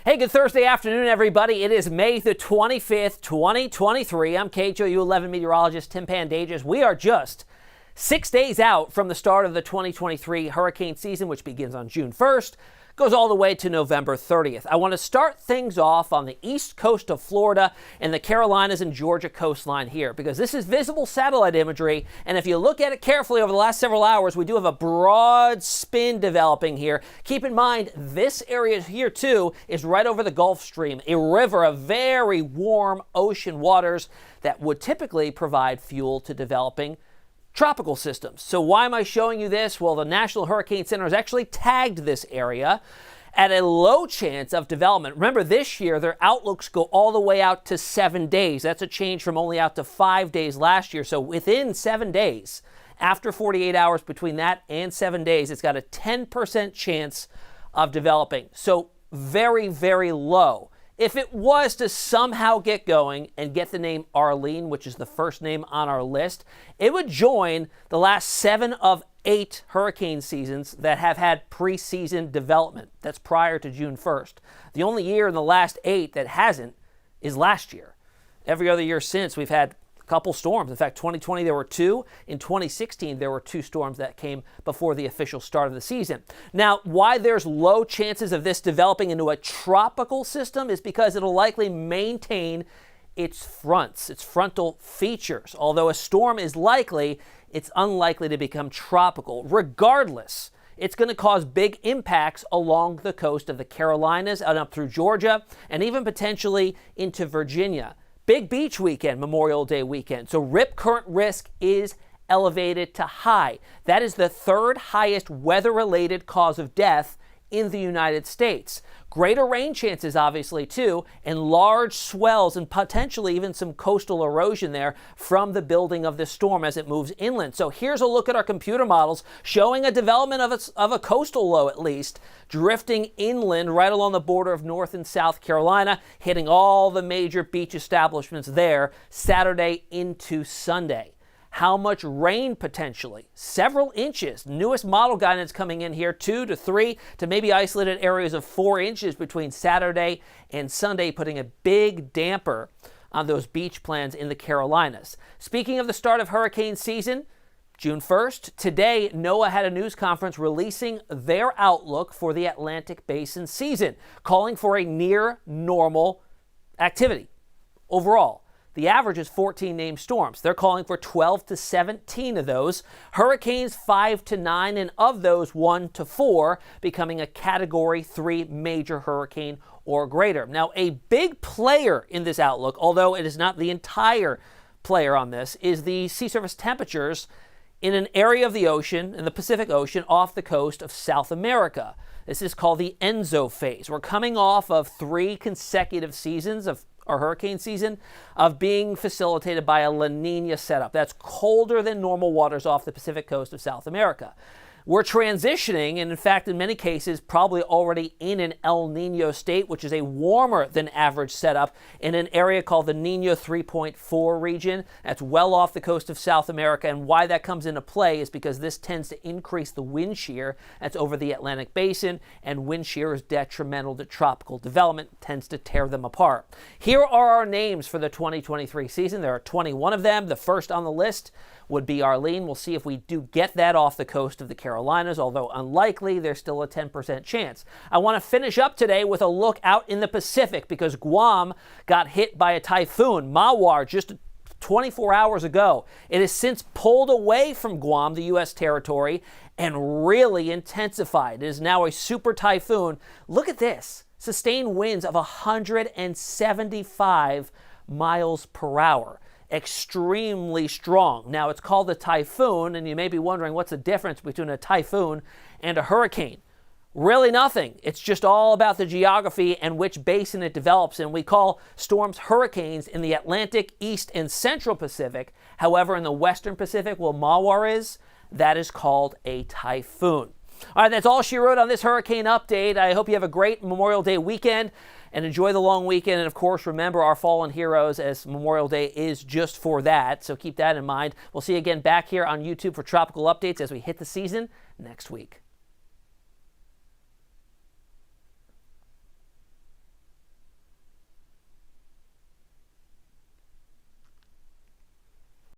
Hey, good Thursday afternoon, everybody. It is May the 25th, 2023. I'm KHOU 11 meteorologist Tim Pandages. We are just 6 days out from the start of the 2023 hurricane season, which begins on June 1st, goes all the way to November 30th. I want to start things off on the east coast of Florida and the Carolinas and Georgia coastline here, because this is visible satellite imagery. And if you look at it carefully over the last several hours, we do have a broad spin developing here. Keep in mind, this area here too is right over the Gulf Stream, a river of very warm ocean waters that would typically provide fuel to developing tropical systems. So why am I showing you this? Well, the National Hurricane Center has actually tagged this area at a low chance of development. Remember, this year, their outlooks go all the way out to 7 days. That's a change from only out to 5 days last year. So within 7 days, after 48 hours between that and 7 days, it's got a 10% chance of developing. So very, very low. If it was to somehow get going and get the name Arlene, which is the first name on our list, it would join the last 7 of 8 hurricane seasons that have had preseason development. That's prior to June 1st. The only year in the last 8 that hasn't is last year. Every other year since, we've had couple storms. In fact, 2020 there were 2. In 2016 there were 2 storms that came before the official start of the season. Now, why there's low chances of this developing into a tropical system is because it'll likely maintain its fronts, its frontal features. Although a storm is likely, it's unlikely to become tropical. Regardless, it's going to cause big impacts along the coast of the Carolinas and up through Georgia and even potentially into Virginia. Big beach weekend, Memorial Day weekend. So rip current risk is elevated to high. That is the 3rd highest weather-related cause of death in the United States. Greater rain chances, obviously, too, and large swells and potentially even some coastal erosion there from the building of this storm as it moves inland. So here's a look at our computer models showing a development of a coastal low, at least, drifting inland right along the border of North and South Carolina, hitting all the major beach establishments there Saturday into Sunday. How much rain potentially? Several inches. Newest model guidance coming in here, 2 to 3 to maybe isolated areas of 4 inches between Saturday and Sunday, putting a big damper on those beach plans in the Carolinas. Speaking of the start of hurricane season, June 1st, today NOAA had a news conference releasing their outlook for the Atlantic Basin season, calling for a near normal activity overall. The average is 14 named storms. They're calling for 12 to 17 of those. Hurricanes 5 to 9, and of those 1 to 4 becoming a Category 3 major hurricane or greater. Now, a big player in this outlook, although it is not the entire player on this, is the sea surface temperatures in an area of the ocean, in the Pacific Ocean, off the coast of South America. This is called the Enzo phase. We're coming off of 3 consecutive seasons of our hurricane season of being facilitated by a La Nina setup. That's colder than normal waters off the Pacific coast of South America. We're transitioning, and in fact, in many cases, probably already in an El Nino state, which is a warmer than average setup in an area called the Nino 3.4 region. That's well off the coast of South America, and why that comes into play is because this tends to increase the wind shear that's over the Atlantic Basin, and wind shear is detrimental to tropical development, tends to tear them apart. Here are our names for the 2023 season. There are 21 of them. The first on the list would be Arlene. We'll see if we do get that off the coast of the Carolinas, although unlikely, there's still a 10% chance. I want to finish up today with a look out in the Pacific because Guam got hit by a typhoon, Mawar, just 24 hours ago. It has since pulled away from Guam, the U.S. territory, and really intensified. It is now a super typhoon. Look at this. Sustained winds of 175 miles per hour. Extremely strong. Now, it's called a typhoon, and you may be wondering what's the difference between a typhoon and a hurricane. Really nothing. It's just all about the geography and which basin it develops in. We call storms hurricanes in the Atlantic, East, and Central Pacific. However, in the Western Pacific, where Mawar is, that is called a typhoon. All right, that's all she wrote on this hurricane update. I hope you have a great Memorial Day weekend and enjoy the long weekend. And of course, remember our fallen heroes, as Memorial Day is just for that. So keep that in mind. We'll see you again back here on YouTube for tropical updates as we hit the season next week.